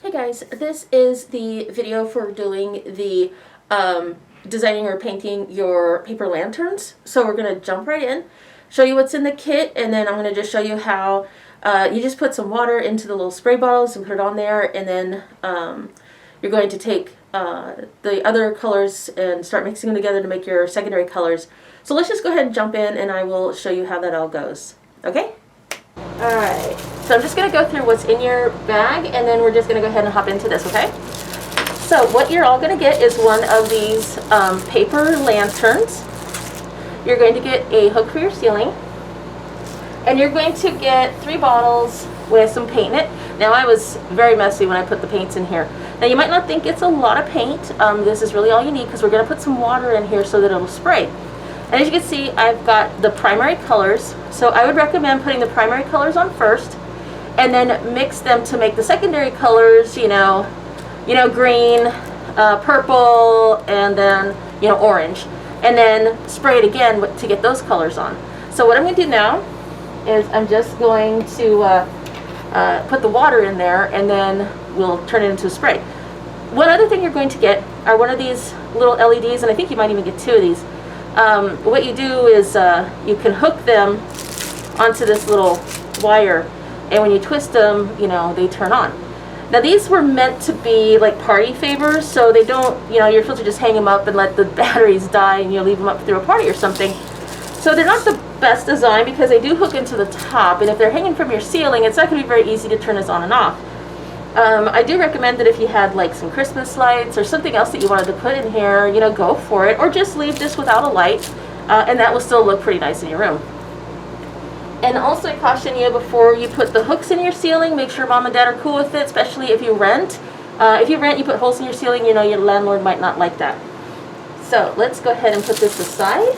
Hey guys, this is the video for doing the designing or painting your paper lanterns. So we're going to jump right in, show you what's in the kit, and then I'm going to just show you how you just put some water into the little spray bottles and put it on there, and then you're going to take the other colors and start mixing them together to make your secondary colors. So let's just go ahead and jump in and I will show you how that all goes. Okay? Alright, so I'm just going to go through what's in your bag, and then we're just going to go ahead and hop into this, okay? So what you're all going to get is one of these paper lanterns. You're going to get a hook for your ceiling, and you're going to get 3 bottles with some paint in it. Now, I was very messy when I put the paints in here. Now, you might not think it's a lot of paint. This is really all you need because we're going to put some water in here so that it'll spray. And as you can see, I've got the primary colors. So I would recommend putting the primary colors on first and then mix them to make the secondary colors, you know, green, purple, and then, orange. And then spray it again to get those colors on. So what I'm going to do now is I'm just going to put the water in there, and then we'll turn it into a spray. One other thing you're going to get are one of these little LEDs, and I think you might even get 2 of these. What you do is you can hook them onto this little wire, and when you twist them, they turn on. Now, these were meant to be like party favors, so they don't, you're supposed to just hang them up and let the batteries die and leave them up through a party or something. So they're not the best design because they do hook into the top, and if they're hanging from your ceiling, it's not going to be very easy to turn this on and off. I do recommend that if you had like some Christmas lights or something else that you wanted to put in here, go for it, or just leave this without a light, and that will still look pretty nice in your room. And also, I caution you, before you put the hooks in your ceiling, make sure mom and dad are cool with it, especially if you rent. If you rent, you put holes in your ceiling, your landlord might not like that. So let's go ahead and put this aside.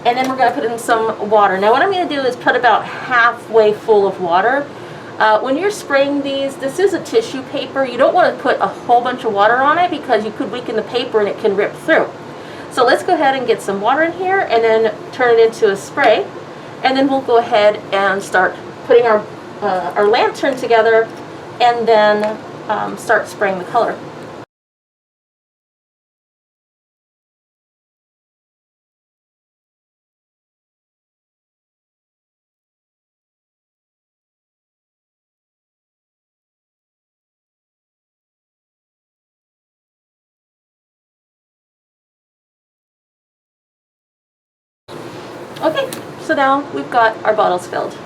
And then we're going to put in some water. Now, what I'm going to do is put about halfway full of water. When you're spraying these, this is a tissue paper. You don't want to put a whole bunch of water on it because you could weaken the paper and it can rip through. So let's go ahead and get some water in here and then turn it into a spray. And then we'll go ahead and start putting our lantern together, and then start spraying the color. Okay, so now we've got our bottles filled.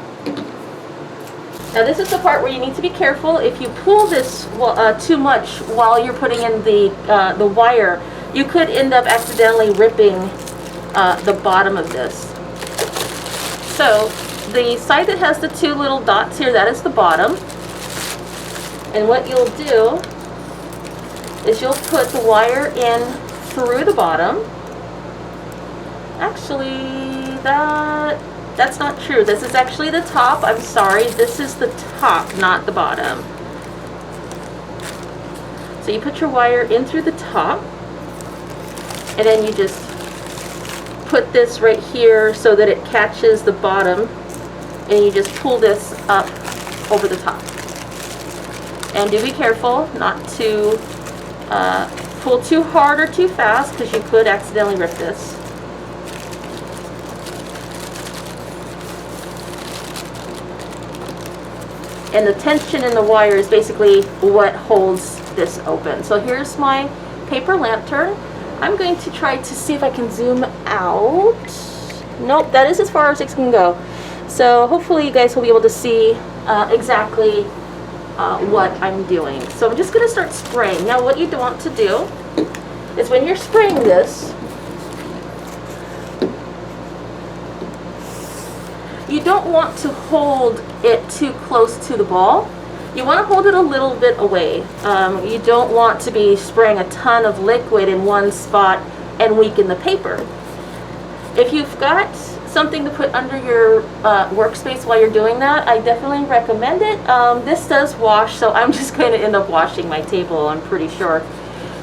Now this is the part where you need to be careful. If you pull this too much while you're putting in the wire, you could end up accidentally ripping the bottom of this. So the side that has the 2 little dots here, that is the bottom. And what you'll do is you'll put the wire in through the bottom. Actually, that's not true. This is actually the top. I'm sorry. This is the top, not the bottom. So you put your wire in through the top, and then you just put this right here so that it catches the bottom, and you just pull this up over the top. And do be careful not to pull too hard or too fast, because you could accidentally rip this. And the tension in the wire is basically what holds this open. So here's my paper lantern. I'm going to try to see if I can zoom out. Nope, that is as far as it can go. So hopefully you guys will be able to see exactly what I'm doing. So I'm just going to start spraying. Now what you want to do is when you're spraying this, you don't want to hold it too close to the ball. You want to hold it a little bit away. You don't want to be spraying a ton of liquid in one spot and weaken the paper. If you've got something to put under your workspace while you're doing that, I definitely recommend it. This does wash, so I'm just going to end up washing my table, I'm pretty sure.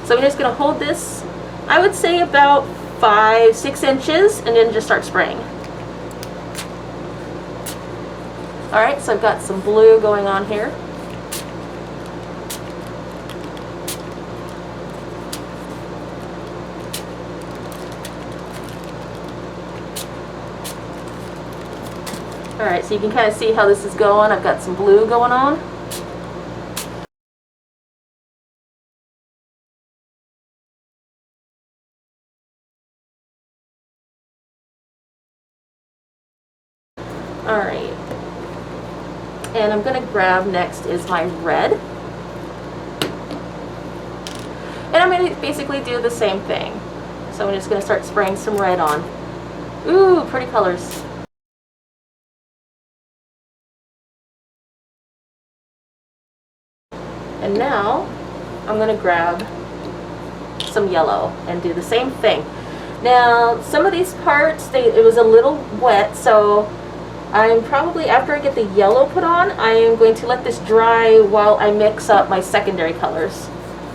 So I'm just going to hold this, I would say about 5-6 inches, and then just start spraying. Alright, so I've got some blue going on here. Alright, so you can kind of see how this is going. I've got some blue going on. Alright. And I'm going to grab next is my red. And I'm going to basically do the same thing. So I'm just going to start spraying some red on. Ooh, pretty colors. And now I'm going to grab some yellow and do the same thing. Now, some of these parts, it was a little wet, so I'm probably, after I get the yellow put on, I am going to let this dry while I mix up my secondary colors.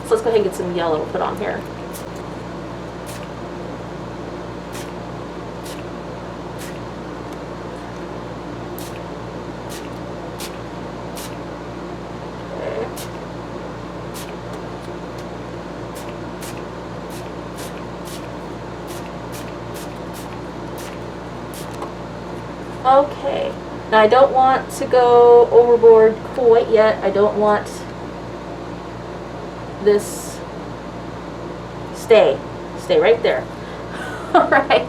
So let's go ahead and get some yellow put on here. Okay, now I don't want to go overboard quite yet. I don't want this, stay right there. All right,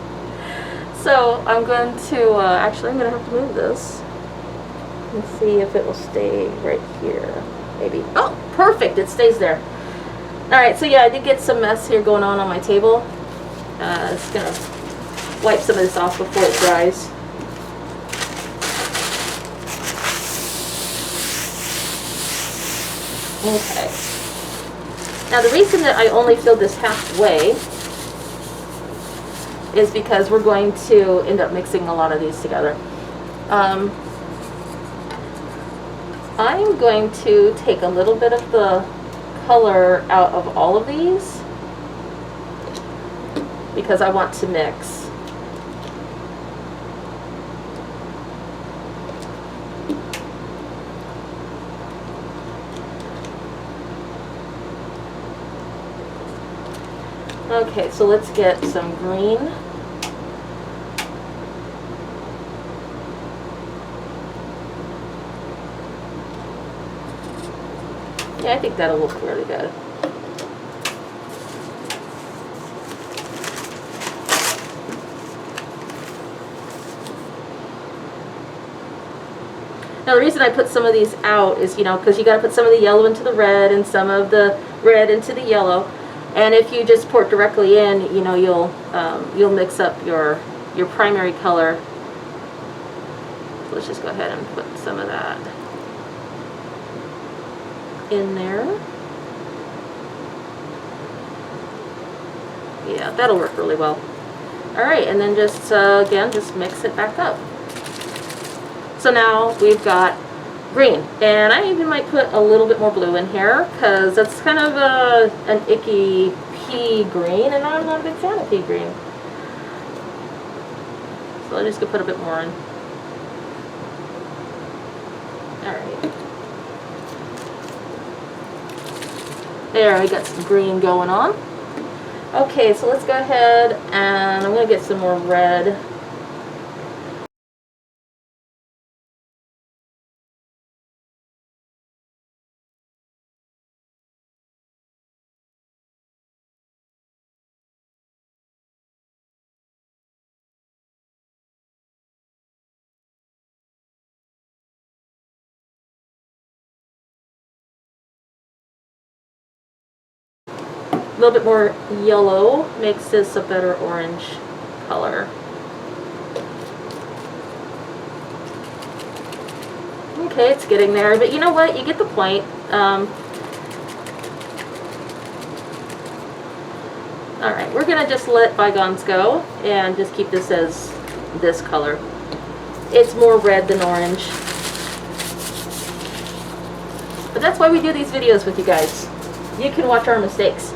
so I'm going to, actually I'm going to have to move this and see if it will stay right here, maybe. Oh, perfect, it stays there. All right, so yeah, I did get some mess here going on my table. Just going to wipe some of this off before it dries. Okay. Now the reason that I only filled this halfway is because we're going to end up mixing a lot of these together. I'm going to take a little bit of the color out of all of these because I want to mix. Okay, so let's get some green. Yeah, I think that'll look really good. Now the reason I put some of these out is, you know, because you got to put some of the yellow into the red and some of the red into the yellow. And if you just pour it directly in, you know, you'll mix up your primary color. So let's just go ahead and put some of that in there. Yeah, that'll work really well. All right, and then just again, just mix it back up. So now we've got green, and I even might put a little bit more blue in here because that's kind of an icky pea green, and I'm not a big fan of pea green. So I'm just gonna put a bit more in. All right. There, we got some green going on. Okay, so let's go ahead and I'm gonna get some more red. A little bit more yellow makes this a better orange color. Okay, it's getting there, but you know what? You get the point. Alright, we're going to just let bygones go and just keep this as this color. It's more red than orange. But that's why we do these videos with you guys. You can watch our mistakes.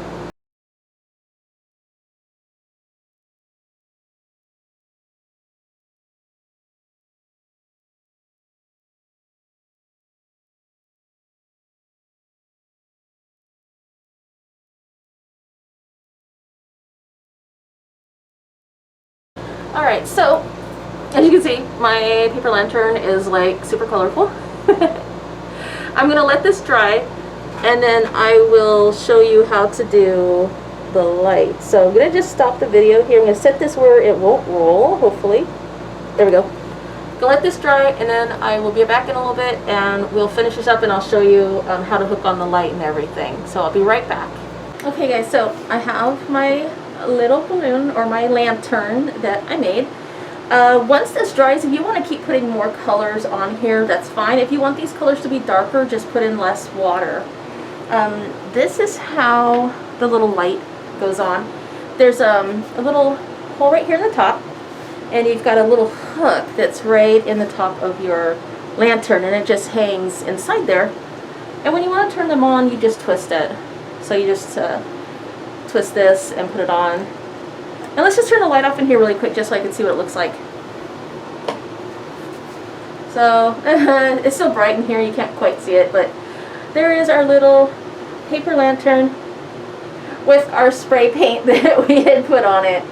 Alright, so As you can see, my paper lantern is like super colorful. I'm gonna let this dry, and then I will show you how to do the light. So I'm gonna just stop the video here. I'm gonna set this where it won't roll, hopefully. There we go. Gonna let this dry, and then I will be back in a little bit, and we'll finish this up, and I'll show you how to hook on the light and everything. So I'll be right back. Okay guys, so I have my little balloon, or my lantern that I made. Once this dries, if you want to keep putting more colors on here, that's fine. If you want these colors to be darker, just put in less water. This is how the little light goes on. There's a little hole right here in the top, and you've got a little hook that's right in the top of your lantern, and it just hangs inside there. And when you want to turn them on, you just twist it. So you just twist this and put it on. And let's just turn the light off in here really quick, just so I can see what it looks like. So it's still bright in here, you can't quite see it, but there is our little paper lantern with our spray paint that we had put on it.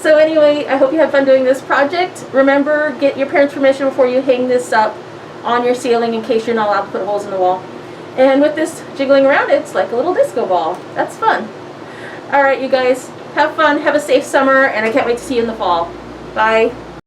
So anyway, I hope you have fun doing this project. Remember, get your parents' permission before you hang this up on your ceiling in case you're not allowed to put holes in the wall. And with this jiggling around, it's like a little disco ball. That's fun. Alright you guys, have fun, have a safe summer, and I can't wait to see you in the fall. Bye.